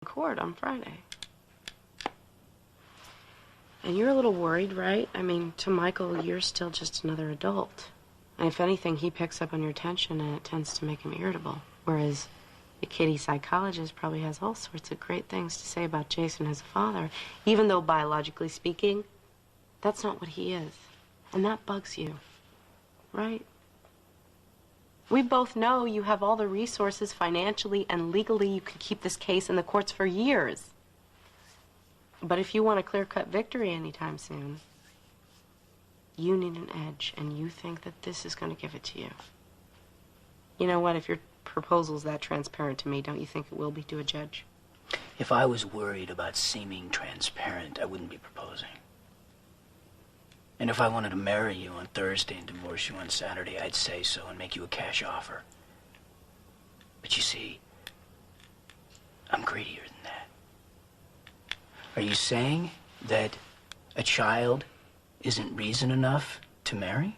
court on Friday. And you're a little worried, right? I mean, to Michael, you're still just another adult. And if anything, he picks up on your tension and it tends to make him irritable. Whereas the kitty psychologist probably has all sorts of great things to say about Jason as a father, even though biologically speaking, that's not what he is. And that bugs you, right? We both know you have all the resources financially and legally. You could keep this case in the courts for years. But if you want a clear-cut victory anytime soon, you need an edge, and you think that this is going to give it to you. You know what? If your proposal's that transparent to me, don't you think it will be to a judge? If I was worried about seeming transparent, I wouldn't be proposing. And if I wanted to marry you on Thursday and divorce you on Saturday, I'd say so and make you a cash offer. But you see, I'm greedier than that. Are you saying that a child isn't reason enough to marry?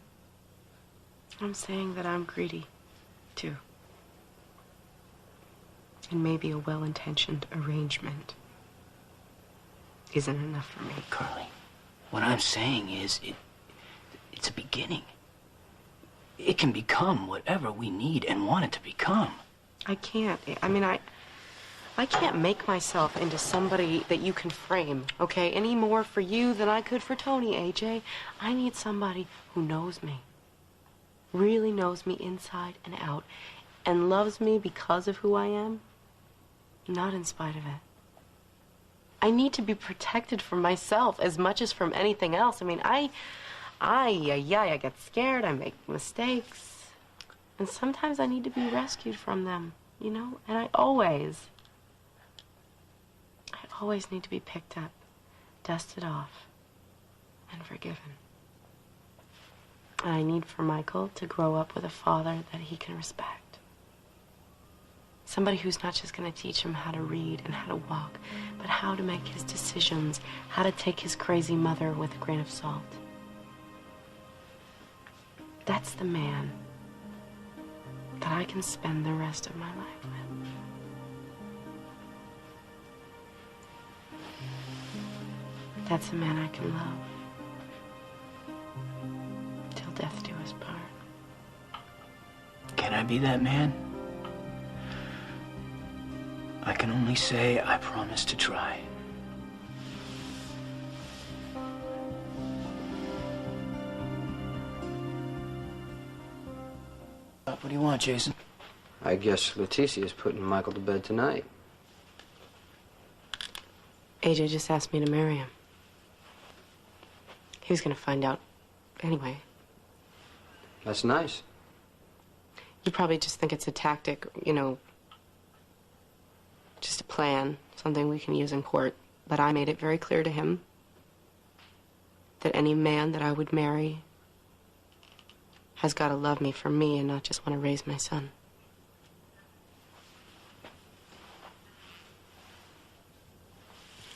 I'm saying that I'm greedy, too. And maybe a well-intentioned arrangement isn't enough for me. Carly, what I'm saying is it's a beginning. It can become whatever we need and want it to become. I can't. I mean, I can't make myself into somebody that you can frame, okay? Any more for you than I could for Tony, AJ. I need somebody who knows me, really knows me inside and out, and loves me because of who I am, not in spite of it. I need to be protected from myself as much as from anything else. I mean, I get scared, I make mistakes, and sometimes I need to be rescued from them, you know? And I always need to be picked up, dusted off, and forgiven. And I need for Michael to grow up with a father that he can respect. Somebody who's not just going to teach him how to read and how to walk, but how to make his decisions, how to take his crazy mother with a grain of salt. That's the man that I can spend the rest of my life with. That's a man I can love. Till death do us part. Can I be that man? I can only say I promise to try. What do you want, Jason? I guess Leticia's putting Michael to bed tonight. AJ just asked me to marry him. He was going to find out anyway. That's nice. You probably just think it's a tactic, you know, just a plan, something we can use in court. But I made it very clear to him that any man that I would marry has got to love me for me and not just want to raise my son.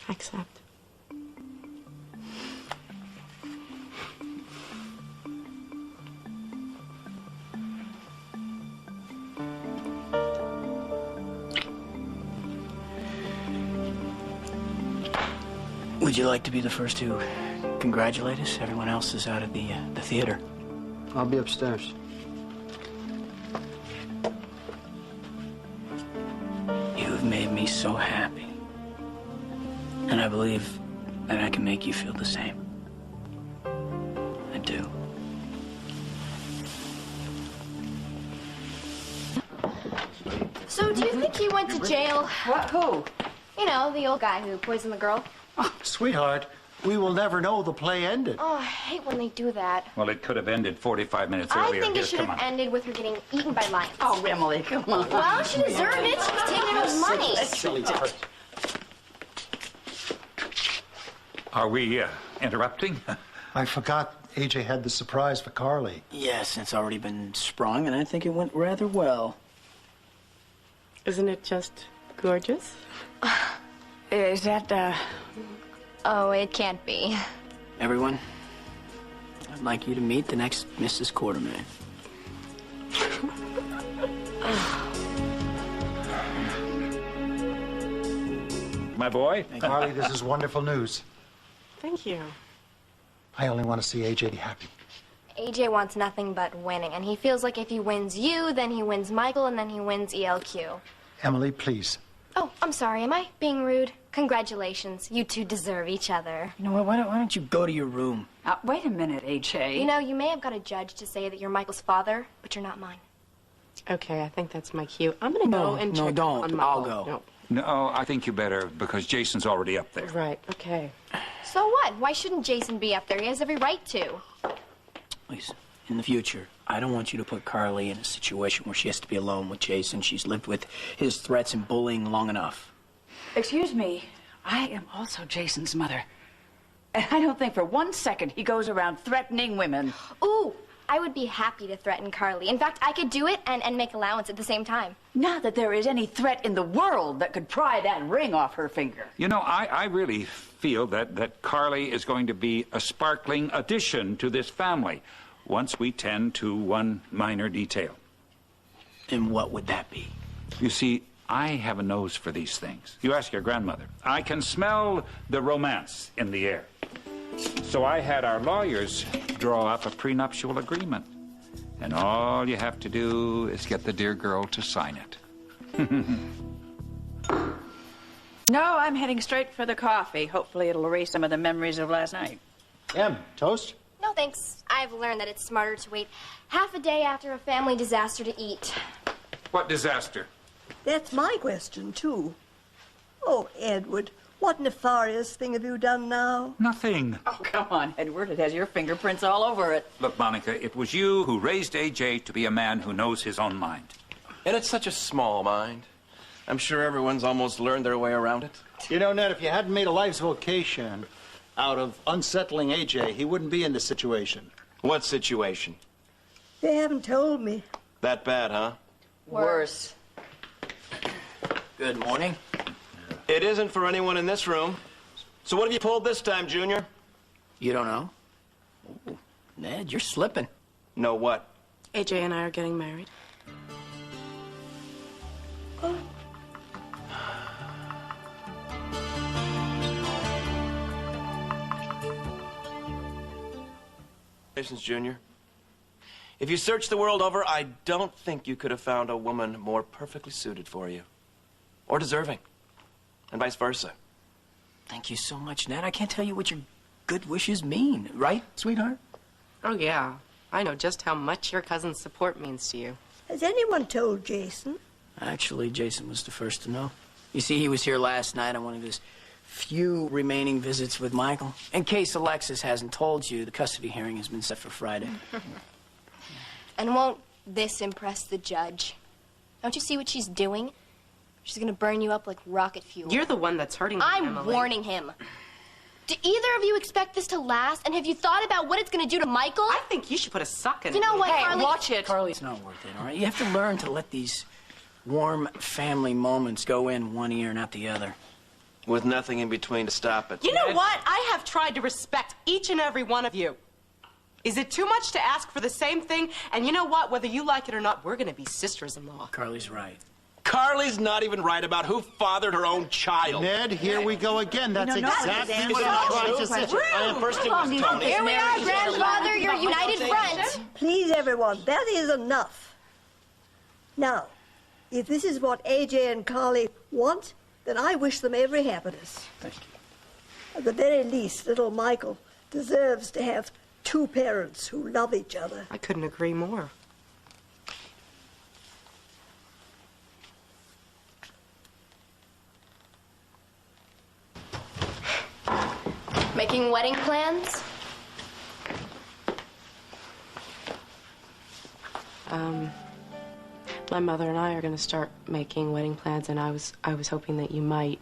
I accept. Would you like to be the first to congratulate us? Everyone else is out of the theater. I'll be upstairs. You've made me so happy. And I believe that I can make you feel the same. I do. So, do you think he went to jail? What? Who? You know, the old guy who poisoned the girl. Oh, sweetheart, we will never know the play ended. Oh, I hate when they do that. Well, it could have ended 45 minutes I earlier. think Here, it should come have on. ended with her getting eaten by lions. Oh, Emily, come on. Well, she deserved it. She was taking her money. Silly heart. Are we interrupting? I forgot AJ had the surprise for Carly. Yes, it's already been sprung, and I think it went rather well. Isn't it just gorgeous? Is that, Oh, it can't be. Everyone, I'd like you to meet the next Mrs. Quartermain. luck, my boy. Carly, this is wonderful news. Thank you. I only want to see AJ happy. AJ wants nothing but winning, and he feels like if he wins you, then he wins Michael, and then he wins ELQ. Emily, please. Oh, I'm sorry. Am I being rude? Congratulations. You two deserve each other. You know what? Why don't you go to your room? Wait a minute, AJ. You know, you may have got a judge to say that you're Michael's father, but you're not mine. Okay, I think that's my cue. I'm gonna go and check don't. on Michael. I'll go. No. No, I think you better, because Jason's already up there. Right, okay. So what? Why shouldn't Jason be up there? He has every right to. Please, in the future, I don't want you to put Carly in a situation where she has to be alone with Jason. She's lived with his threats and bullying long enough. Excuse me. I am also Jason's mother. And I don't think for 1 second he goes around threatening women. Ooh, I would be happy to threaten Carly. In fact, I could do it and make allowance at the same time. Not that there is any threat in the world that could pry that ring off her finger. You know, I really feel that Carly is going to be a sparkling addition to this family once we tend to one minor detail. And what would that be? You see, I have a nose for these things. You ask your grandmother. I can smell the romance in the air. So I had our lawyers draw up a prenuptial agreement. And all you have to do is get the dear girl to sign it. No, I'm heading straight for the coffee. Hopefully it'll erase some of the memories of last night. Em, toast? No, thanks. I've learned that it's smarter to wait half a day after a family disaster to eat. What disaster? That's my question, too. Oh, Edward, what nefarious thing have you done now? Nothing. Oh, come on, Edward. It has your fingerprints all over it. Look, Monica, it was you who raised AJ to be a man who knows his own mind. And it's such a small mind. I'm sure everyone's almost learned their way around it. You know, Ned, if you hadn't made a life's vocation out of unsettling AJ, he wouldn't be in this situation. What situation? They haven't told me. That bad, huh? Worse. Good morning. It isn't for anyone in this room. So what have you pulled this time, Junior? You don't know? Ooh, Ned, you're slipping. No what? AJ and I are getting married. Congratulations, Junior. If you search the world over, I don't think you could have found a woman more perfectly suited for you. Or deserving. And vice versa. Thank you so much, Ned. I can't tell you what your good wishes mean, right, sweetheart? Oh, yeah. I know just how much your cousin's support means to you. Has anyone told Jason? Actually, Jason was the first to know. You see, he was here last night on one of his few remaining visits with Michael. In case Alexis hasn't told you, the custody hearing has been set for Friday. And won't this impress the judge? Don't you see what she's doing? She's gonna burn you up like rocket fuel. You're the one that's hurting me, I'm Emily. warning him. Do either of you expect this to last? And have you thought about what it's gonna do to Michael? I think you should put a sock in it. You know what, Hey, Carly? watch it. Carly, it's not worth it, all right? You have to learn to let these warm family moments go in one ear and out the other. With nothing in between to stop it. You know what? I have tried to respect each and every one of you. Is it too much to ask for the same thing? And you know what? Whether you like it or not, we're going to be sisters-in-law. Carly's right. Carly's not even right about who fathered her own child. Ned, here we go again. That's No, no, exactly no, what no, I'm no, trying no, to say. First it was Tony. Here we are, grandfather, your united front. Please, everyone, that is enough. Now, if this is what AJ and Carly want, then I wish them every happiness. Thank you. At the very least, little Michael deserves to have two parents who love each other. I couldn't agree more. Making wedding plans? My mother and I are going to start making wedding plans, and I was hoping that you might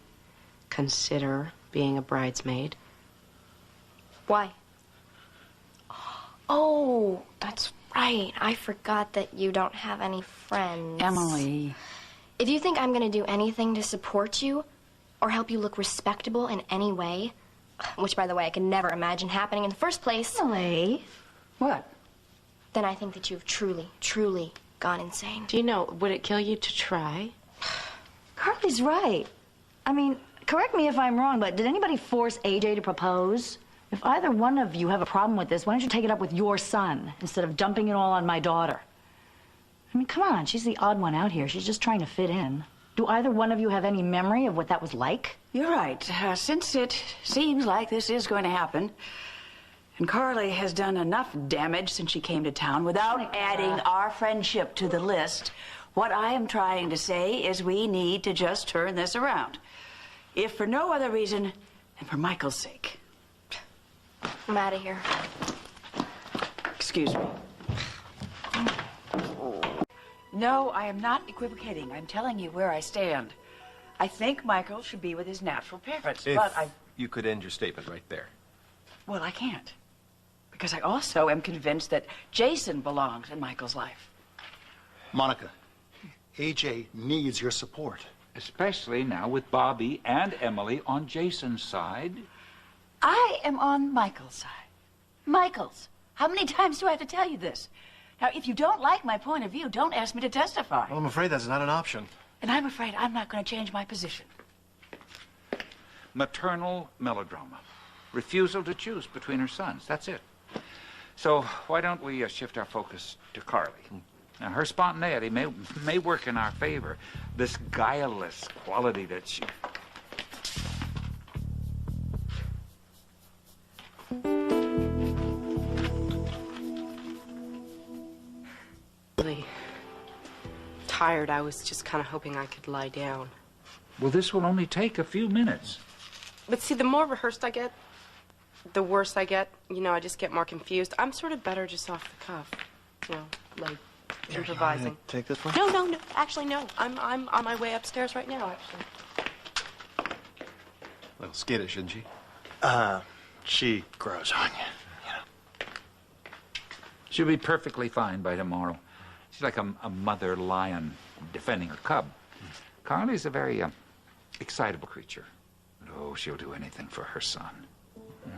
consider being a bridesmaid. Why? Oh, that's right. I forgot that you don't have any friends. Emily. If you think I'm going to do anything to support you or help you look respectable in any way, which, by the way, I can never imagine happening in the first place, Emily. What? then I think that you've truly, truly gone insane. Do you know, would it kill you to try? Carly's right. I mean, Correct me if I'm wrong, but did anybody force AJ to propose? If either one of you have a problem with this, why don't you take it up with your son instead of dumping it all on my daughter? I mean, come on, she's the odd one out here. She's just trying to fit in. Do either one of you have any memory of what that was like? You're right. Since it seems like this is going to happen, and Carly has done enough damage since she came to town without adding our friendship to the list, what I am trying to say is we need to just turn this around. If for no other reason than for Michael's sake. I'm out of here. Excuse me. No, I am not equivocating. I'm telling you where I stand. I think Michael should be with his natural parents, If but you could end your statement right there. well, I can't. Because I also am convinced that Jason belongs in Michael's life. Monica, AJ needs your support. Especially now with Bobby and Emily on Jason's side. I am on Michael's side. Michael's. How many times do I have to tell you this? Now, if you don't like my point of view, don't ask me to testify. Well, I'm afraid that's not an option. And I'm afraid I'm not going to change my position. Maternal melodrama. Refusal to choose between her sons. That's it. So why don't we shift our focus to Carly? Now, her spontaneity may work in our favor. This guileless quality that she... Really tired. I was just kind of hoping I could lie down. Well, this will only take a few minutes. But see, the more rehearsed I get, the worse I get. You know, I just get more confused. I'm sort of better just off the cuff. You know, like improvising. Take this one? No. Actually, no. I'm on my way upstairs right now, actually. A little skittish, isn't she? She grows on you. She'll be perfectly fine by tomorrow. She's like a mother lion defending her cub. Carly's a very excitable creature. But, oh, she'll do anything for her son. Yeah.